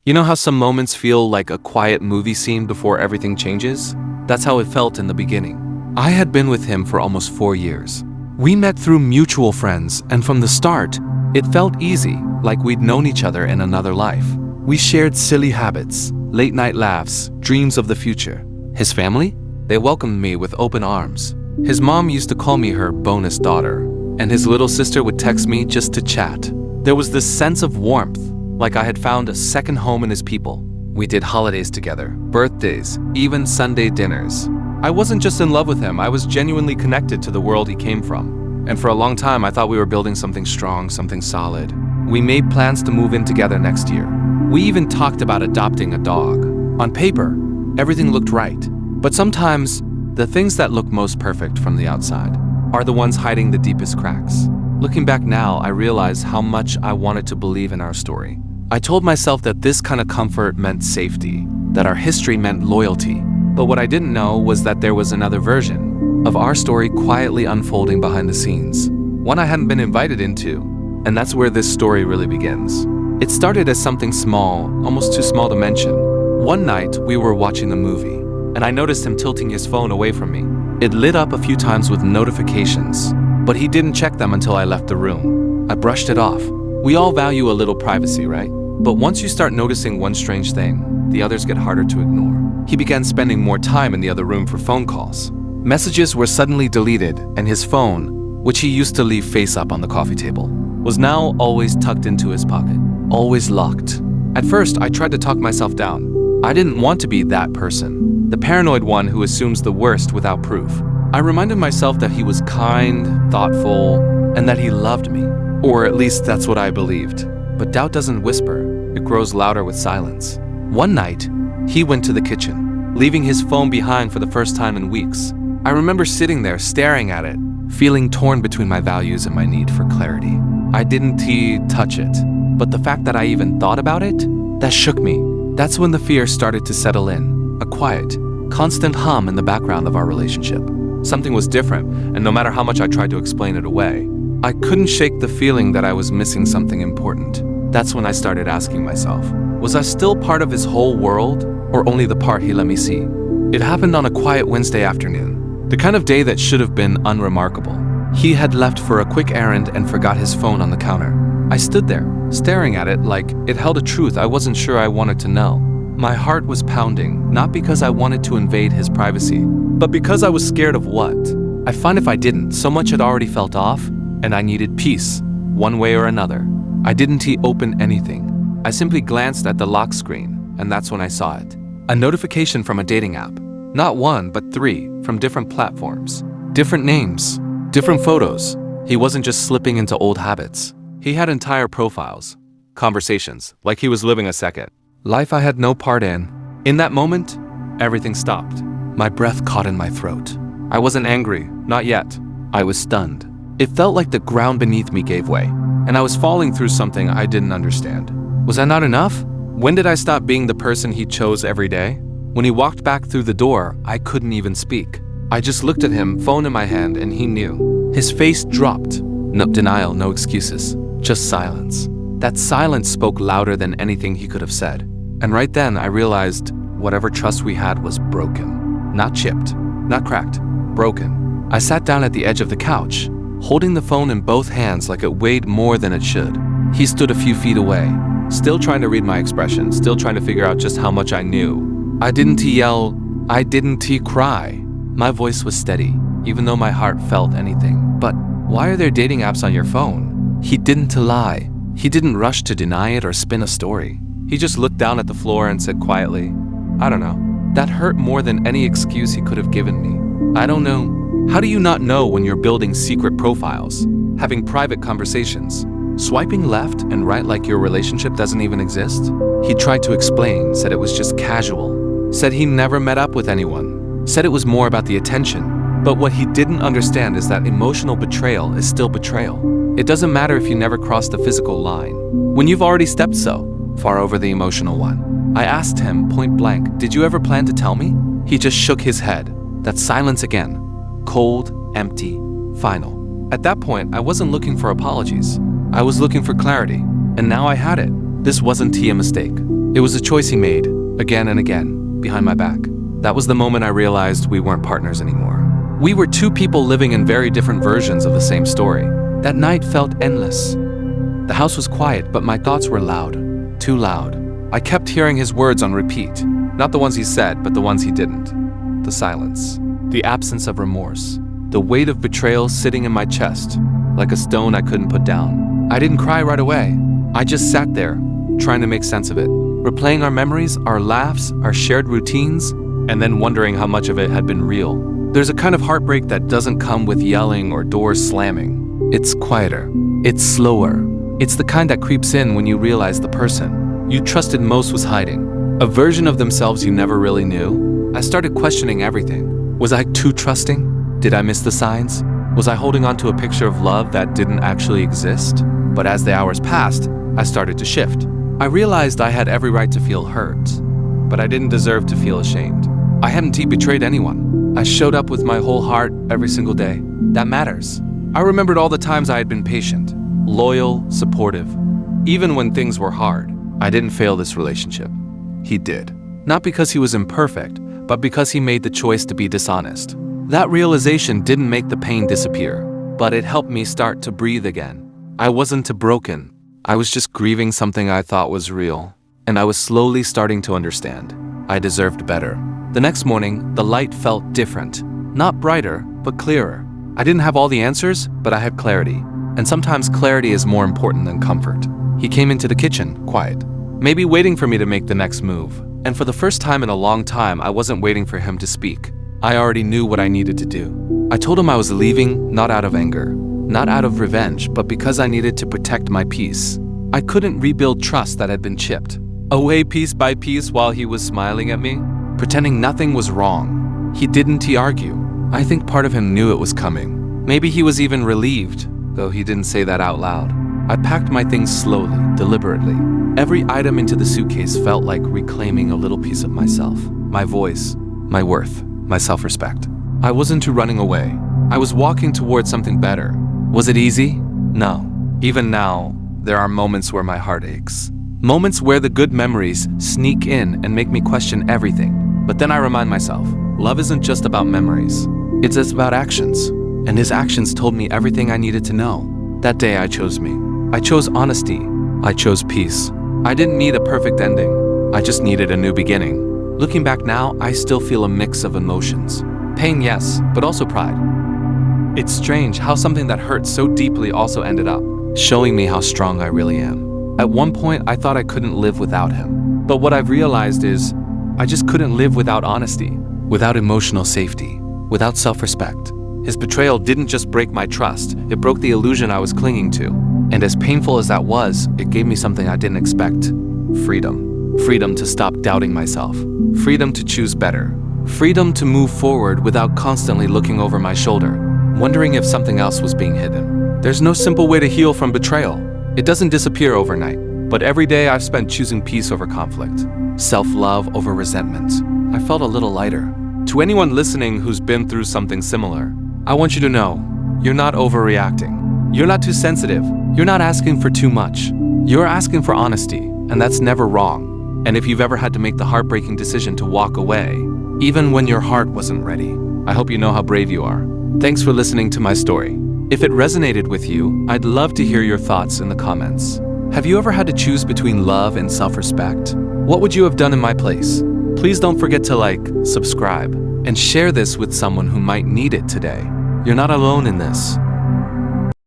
You know how some moments feel like a quiet movie scene before everything changes? That's how it felt in the beginning. I had been with him for almost 4 years. We met through mutual friends, and from the start, it felt easy, like we'd known each other in another life. We shared silly habits, late-night laughs, dreams of the future. His family? They welcomed me with open arms. His mom used to call me her bonus daughter, and his little sister would text me just to chat. There was this sense of warmth, like I had found a second home in his people. We did holidays together, birthdays, even Sunday dinners. I wasn't just in love with him, I was genuinely connected to the world he came from. And for a long time, I thought we were building something strong, something solid. We made plans to move in together next year. We even talked about adopting a dog. On paper, everything looked right. But sometimes, the things that look most perfect from the outside are the ones hiding the deepest cracks. Looking back now, I realize how much I wanted to believe in our story. I told myself that this kind of comfort meant safety, that our history meant loyalty. But what I didn't know was that there was another version of our story quietly unfolding behind the scenes. One I hadn't been invited into, and that's where this story really begins. It started as something small, almost too small to mention. One night, we were watching the movie, and I noticed him tilting his phone away from me. It lit up a few times with notifications, but he didn't check them until I left the room. I brushed it off. We all value a little privacy, right? But once you start noticing one strange thing, the others get harder to ignore. He began spending more time in the other room for phone calls. Messages were suddenly deleted, and his phone, which he used to leave face up on the coffee table, was now always tucked into his pocket, always locked. At first, I tried to talk myself down. I didn't want to be that person, the paranoid one who assumes the worst without proof. I reminded myself that he was kind, thoughtful, and that he loved me. Or at least that's what I believed. But doubt doesn't whisper, it grows louder with silence. One night, he went to the kitchen, leaving his phone behind for the first time in weeks. I remember sitting there staring at it, feeling torn between my values and my need for clarity. I didn't touch it, but the fact that I even thought about it, that shook me. That's when the fear started to settle in, a quiet, constant hum in the background of our relationship. Something was different, and no matter how much I tried to explain it away, I couldn't shake the feeling that I was missing something important. That's when I started asking myself, was I still part of his whole world, or only the part he let me see? It happened on a quiet Wednesday afternoon, the kind of day that should have been unremarkable. He had left for a quick errand and forgot his phone on the counter. I stood there, staring at it like it held a truth I wasn't sure I wanted to know. My heart was pounding, not because I wanted to invade his privacy, but because I was scared of what? I find if I didn't, so much had already felt off, and I needed peace, one way or another. I didn't open anything. I simply glanced at the lock screen, and that's when I saw it. A notification from a dating app. Not one, but 3, from different platforms. Different names, different photos. He wasn't just slipping into old habits. He had entire profiles, conversations, like he was living a second. Life I had no part in. In that moment, everything stopped. My breath caught in my throat. I wasn't angry, not yet. I was stunned. It felt like the ground beneath me gave way, and I was falling through something I didn't understand. Was I not enough? When did I stop being the person he chose every day? When he walked back through the door, I couldn't even speak. I just looked at him, phone in my hand, and he knew. His face dropped. No denial, no excuses, just silence. That silence spoke louder than anything he could have said. And right then, I realized whatever trust we had was broken. Not chipped, not cracked, broken. I sat down at the edge of the couch, holding the phone in both hands like it weighed more than it should. He stood a few feet away, still trying to read my expression, still trying to figure out just how much I knew. I didn't yell, I didn't cry. My voice was steady, even though my heart felt anything. But why are there dating apps on your phone? He didn't lie. He didn't rush to deny it or spin a story. He just looked down at the floor and said quietly, I don't know. That hurt more than any excuse he could have given me. I don't know. How do you not know when you're building secret profiles, having private conversations, swiping left and right like your relationship doesn't even exist? He tried to explain, said it was just casual, said he never met up with anyone, said it was more about the attention. But what he didn't understand is that emotional betrayal is still betrayal. It doesn't matter if you never crossed the physical line, when you've already stepped so far over the emotional one. I asked him point blank, did you ever plan to tell me? He just shook his head. That silence again. Cold, empty, final. At that point, I wasn't looking for apologies. I was looking for clarity, and now I had it. This wasn't a mistake. It was a choice he made, again and again, behind my back. That was the moment I realized we weren't partners anymore. We were two people living in very different versions of the same story. That night felt endless. The house was quiet, but my thoughts were loud. Too loud. I kept hearing his words on repeat. Not the ones he said, but the ones he didn't. The silence. The absence of remorse. The weight of betrayal sitting in my chest, like a stone I couldn't put down. I didn't cry right away. I just sat there, trying to make sense of it. Replaying our memories, our laughs, our shared routines, and then wondering how much of it had been real. There's a kind of heartbreak that doesn't come with yelling or doors slamming. It's quieter. It's slower. It's the kind that creeps in when you realize the person you trusted most was hiding. A version of themselves you never really knew. I started questioning everything. Was I too trusting? Did I miss the signs? Was I holding on to a picture of love that didn't actually exist? But as the hours passed, I started to shift. I realized I had every right to feel hurt, but I didn't deserve to feel ashamed. I hadn't betrayed anyone. I showed up with my whole heart every single day. That matters. I remembered all the times I had been patient, loyal, supportive. Even when things were hard, I didn't fail this relationship. He did. Not because he was imperfect, but because he made the choice to be dishonest. That realization didn't make the pain disappear, but it helped me start to breathe again. I wasn't broken. I was just grieving something I thought was real, and I was slowly starting to understand. I deserved better. The next morning, the light felt different. Not brighter, but clearer. I didn't have all the answers, but I had clarity. And sometimes clarity is more important than comfort. He came into the kitchen, quiet, maybe waiting for me to make the next move. And for the first time in a long time, I wasn't waiting for him to speak. I already knew what I needed to do. I told him I was leaving, not out of anger, not out of revenge, but because I needed to protect my peace. I couldn't rebuild trust that had been chipped away piece by piece while he was smiling at me, pretending nothing was wrong. He argue. I think part of him knew it was coming. Maybe he was even relieved, though he didn't say that out loud. I packed my things slowly, deliberately. Every item into the suitcase felt like reclaiming a little piece of myself, my voice, my worth, my self-respect. I wasn't running away. I was walking towards something better. Was it easy? No. Even now, there are moments where my heart aches. Moments where the good memories sneak in and make me question everything. But then I remind myself, love isn't just about memories. It's just about actions. And his actions told me everything I needed to know. That day I chose me. I chose honesty. I chose peace. I didn't need a perfect ending. I just needed a new beginning. Looking back now, I still feel a mix of emotions. Pain, yes, but also pride. It's strange how something that hurt so deeply also ended up showing me how strong I really am. At one point, I thought I couldn't live without him. But what I've realized is, I just couldn't live without honesty, without emotional safety, without self-respect. His betrayal didn't just break my trust, it broke the illusion I was clinging to. And as painful as that was, it gave me something I didn't expect. Freedom. Freedom to stop doubting myself. Freedom to choose better. Freedom to move forward without constantly looking over my shoulder, wondering if something else was being hidden. There's no simple way to heal from betrayal. It doesn't disappear overnight. But every day I've spent choosing peace over conflict, self-love over resentment. I felt a little lighter. To anyone listening who's been through something similar, I want you to know, you're not overreacting. You're not too sensitive. You're not asking for too much. You're asking for honesty, and that's never wrong. And if you've ever had to make the heartbreaking decision to walk away, even when your heart wasn't ready, I hope you know how brave you are. Thanks for listening to my story. If it resonated with you, I'd love to hear your thoughts in the comments. Have you ever had to choose between love and self-respect? What would you have done in my place? Please don't forget to like, subscribe, and share this with someone who might need it today. You're not alone in this.